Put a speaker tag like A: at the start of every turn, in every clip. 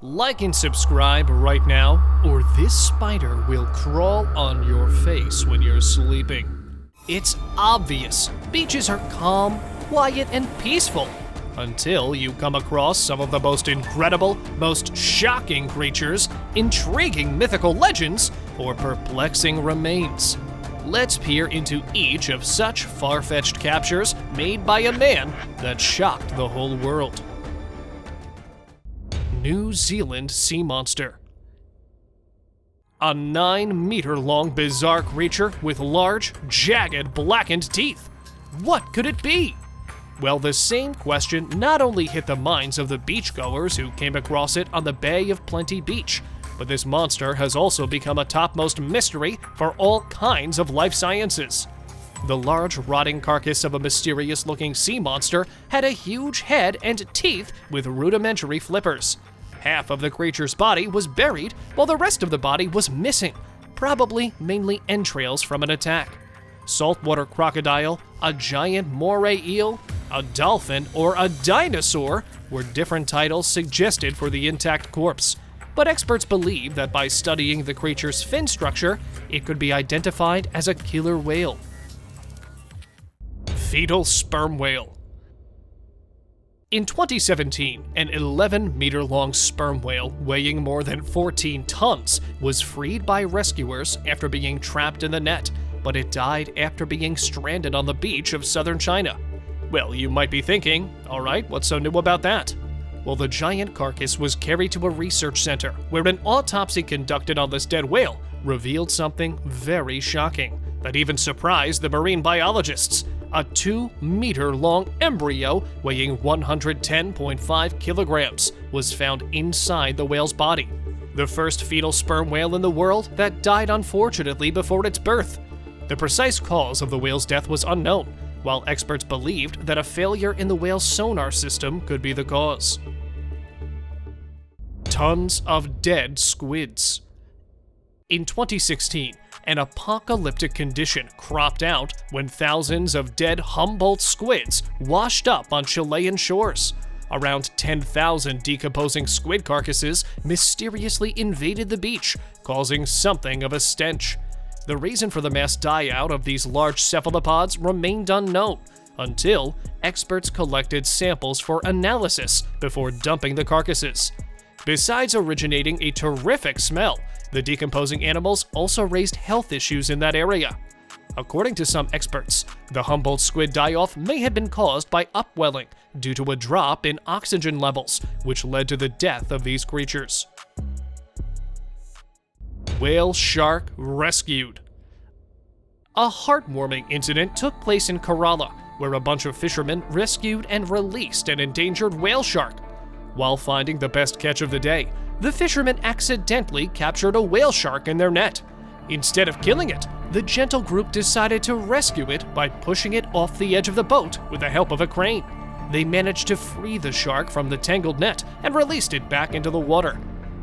A: Like and subscribe right now, or this spider will crawl on your face when you're sleeping. It's obvious. Beaches are calm, quiet, and peaceful. Until you come across some of the most incredible, most shocking creatures, intriguing mythical legends, or perplexing remains. Let's peer into each of such far-fetched captures made by a man that shocked the whole world. New Zealand sea monster. A 9-meter-long bizarre creature with large, jagged, blackened teeth. What could it be? Well, the same question not only hit the minds of the beachgoers who came across it on the Bay of Plenty Beach, but this monster has also become a topmost mystery for all kinds of life sciences. The large, rotting carcass of a mysterious-looking sea monster had a huge head and teeth with rudimentary flippers. Half of the creature's body was buried, while the rest of the body was missing, probably mainly entrails from an attack. Saltwater crocodile, a giant moray eel, a dolphin, or a dinosaur were different titles suggested for the intact corpse. But experts believe that by studying the creature's fin structure, it could be identified as a killer whale. Fetal sperm whale. In 2017, an 11-meter-long sperm whale weighing more than 14 tons was freed by rescuers after being trapped in the net, but it died after being stranded on the beach of southern China. Well, you might be thinking, all right, what's so new about that? Well, the giant carcass was carried to a research center where an autopsy conducted on this dead whale revealed something very shocking that even surprised the marine biologists. A 2-meter-long embryo weighing 110.5 kilograms was found inside the whale's body. The first fetal sperm whale in the world that died unfortunately before its birth. The precise cause of the whale's death was unknown, while experts believed that a failure in the whale's sonar system could be the cause. Tons of dead squids. In 2016, an apocalyptic condition cropped out when thousands of dead Humboldt squids washed up on Chilean shores. Around 10,000 decomposing squid carcasses mysteriously invaded the beach, causing something of a stench. The reason for the mass die-out of these large cephalopods remained unknown until experts collected samples for analysis before dumping the carcasses. Besides originating a terrific smell, the decomposing animals also raised health issues in that area. According to some experts, the Humboldt squid die-off may have been caused by upwelling due to a drop in oxygen levels, which led to the death of these creatures. Whale shark rescued. A heartwarming incident took place in Kerala, where a bunch of fishermen rescued and released an endangered whale shark. While finding the best catch of the day, the fishermen accidentally captured a whale shark in their net. Instead of killing it, the gentle group decided to rescue it by pushing it off the edge of the boat with the help of a crane. They managed to free the shark from the tangled net and released it back into the water.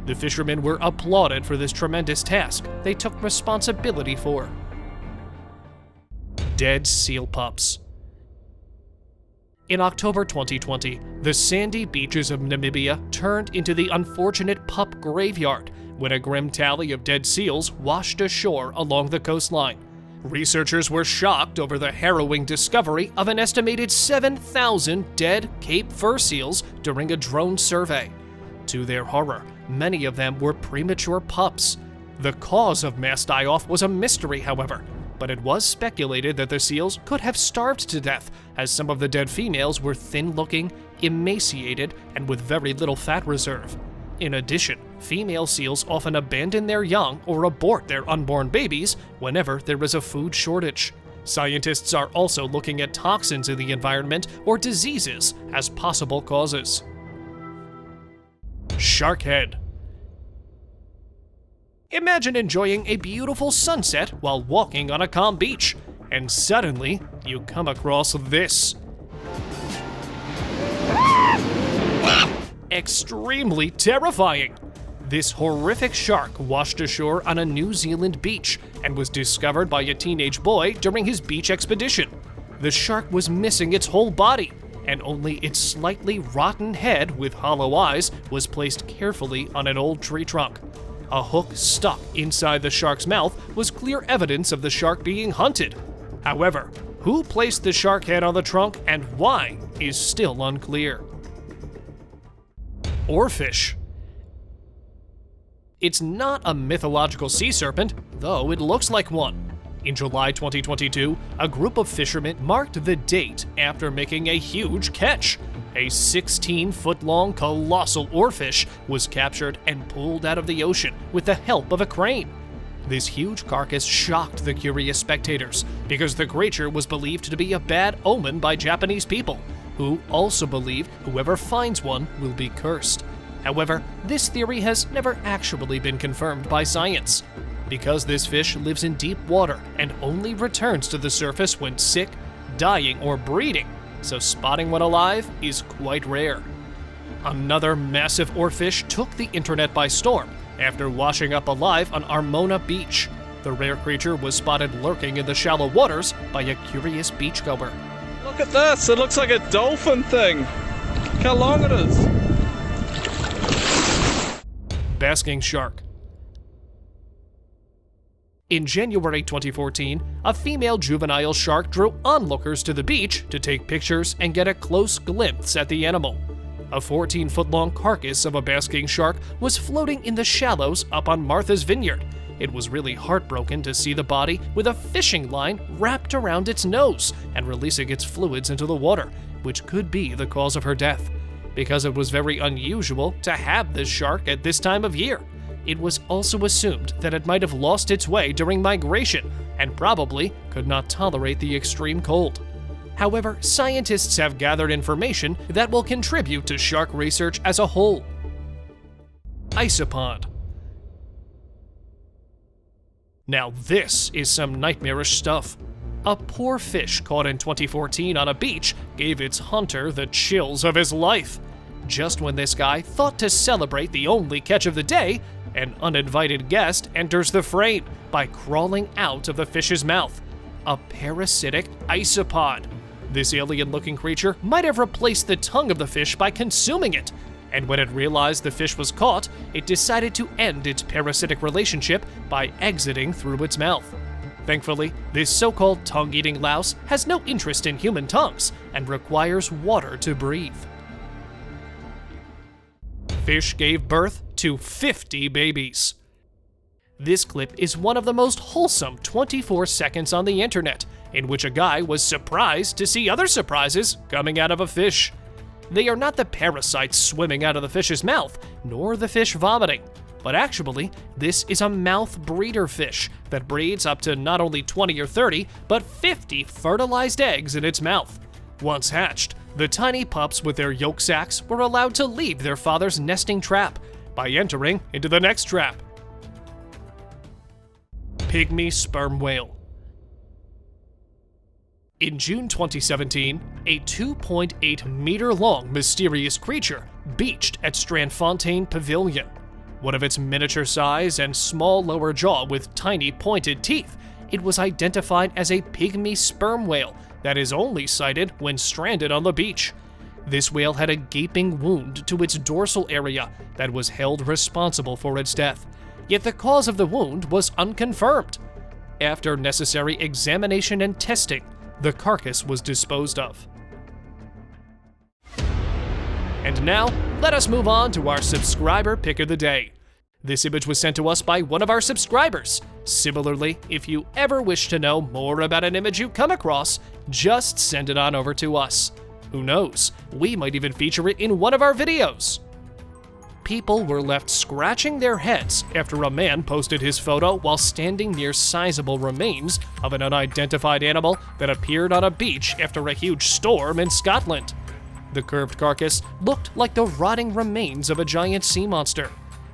A: The fishermen were applauded for this tremendous task they took responsibility for. Dead seal pups. In October 2020, the sandy beaches of Namibia turned into the unfortunate pup graveyard when a grim tally of dead seals washed ashore along the coastline. Researchers were shocked over the harrowing discovery of an estimated 7,000 dead Cape fur seals during a drone survey. To their horror, many of them were premature pups. The cause of mass die-off was a mystery, however, but it was speculated that the seals could have starved to death, as some of the dead females were thin-looking, emaciated, and with very little fat reserve. In addition, female seals often abandon their young or abort their unborn babies whenever there is a food shortage. Scientists are also looking at toxins in the environment or diseases as possible causes. Shark head. Imagine enjoying a beautiful sunset while walking on a calm beach, and suddenly you come across this. Extremely terrifying! This horrific shark washed ashore on a New Zealand beach and was discovered by a teenage boy during his beach expedition. The shark was missing its whole body. and only its slightly rotten head with hollow eyes was placed carefully on an old tree trunk. A hook stuck inside the shark's mouth was clear evidence of the shark being hunted. However, who placed the shark head on the trunk and why is still unclear. Oarfish. It's not a mythological sea serpent, though it looks like one. In July 2022, a group of fishermen marked the date after making a huge catch. A 16-foot-long colossal oarfish was captured and pulled out of the ocean with the help of a crane. This huge carcass shocked the curious spectators because the creature was believed to be a bad omen by Japanese people, who also believe whoever finds one will be cursed. However, this theory has never actually been confirmed by science. Because this fish lives in deep water and only returns to the surface when sick, dying, or breeding, so spotting one alive is quite rare. Another massive oarfish took the internet by storm after washing up alive on Armona Beach. The rare creature was spotted lurking in the shallow waters by a curious beachgoer.
B: Look at this, it looks like a dolphin thing. Look how long it is.
A: Basking shark. In January 2014, a female juvenile shark drew onlookers to the beach to take pictures and get a close glimpse at the animal. A 14-foot-long carcass of a basking shark was floating in the shallows up on Martha's Vineyard. It was really heartbroken to see the body with a fishing line wrapped around its nose and releasing its fluids into the water, which could be the cause of her death. Because it was very unusual to have this shark at this time of year, it was also assumed that it might have lost its way during migration and probably could not tolerate the extreme cold. However, scientists have gathered information that will contribute to shark research as a whole. ISOPOD. Now this is some nightmarish stuff. A poor fish caught in 2014 on a beach gave its hunter the chills of his life. Just when this guy thought to celebrate the only catch of the day, an uninvited guest enters the frame by crawling out of the fish's mouth. A parasitic isopod. This alien-looking creature might have replaced the tongue of the fish by consuming it, and when it realized the fish was caught, it decided to end its parasitic relationship by exiting through its mouth. Thankfully, this so-called tongue-eating louse has no interest in human tongues and requires water to breathe. Fish gave birth to 50 babies. This clip is one of the most wholesome 24 seconds on the internet, in which a guy was surprised to see other surprises coming out of a fish. They are not the parasites swimming out of the fish's mouth, nor the fish vomiting, but actually, this is a mouth breeder fish that breeds up to not only 20 or 30, but 50 fertilized eggs in its mouth. Once hatched, the tiny pups with their yolk sacs were allowed to leave their father's nesting trap by entering into the next trap. Pygmy sperm whale. In June 2017, a 2.8-meter-long mysterious creature beached at Strandfontein Pavilion. One of its miniature size and small lower jaw with tiny pointed teeth, it was identified as a pygmy sperm whale that is only sighted when stranded on the beach. This whale had a gaping wound to its dorsal area that was held responsible for its death, yet the cause of the wound was unconfirmed. After necessary examination and testing, the carcass was disposed of. And now, let us move on to our subscriber pick of the day. This image was sent to us by one of our subscribers. Similarly, if you ever wish to know more about an image you come across, just send it on over to us. Who knows, we might even feature it in one of our videos. People were left scratching their heads after a man posted his photo while standing near sizable remains of an unidentified animal that appeared on a beach after a huge storm in Scotland. The curved carcass looked like the rotting remains of a giant sea monster.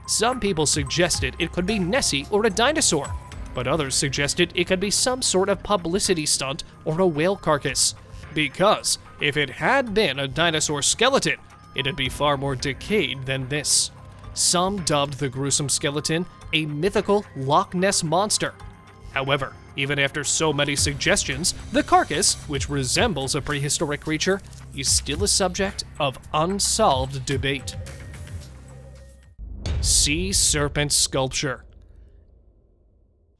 A: Some people suggested it could be Nessie or a dinosaur, but others suggested it could be some sort of publicity stunt or a whale carcass. Because if it had been a dinosaur skeleton, it'd be far more decayed than this. Some dubbed the gruesome skeleton a mythical Loch Ness monster. However, Even after so many suggestions, the carcass, which resembles a prehistoric creature, is still a subject of unsolved debate. Sea serpent sculpture.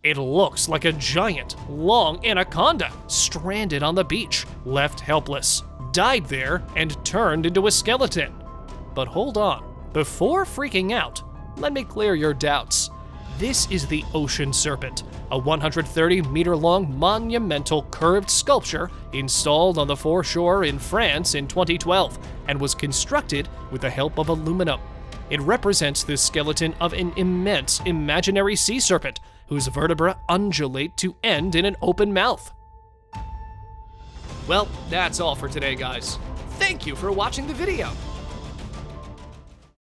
A: It looks like a giant, long anaconda stranded on the beach, left helpless, died there, and turned into a skeleton. But hold on, before freaking out, let me clear your doubts. This is the ocean serpent, a 130-meter-long monumental curved sculpture installed on the foreshore in France in 2012 and was constructed with the help of aluminum. It represents the skeleton of an immense imaginary sea serpent whose vertebrae undulate to end in an open mouth. Well, that's all for today, guys. Thank you for watching the video.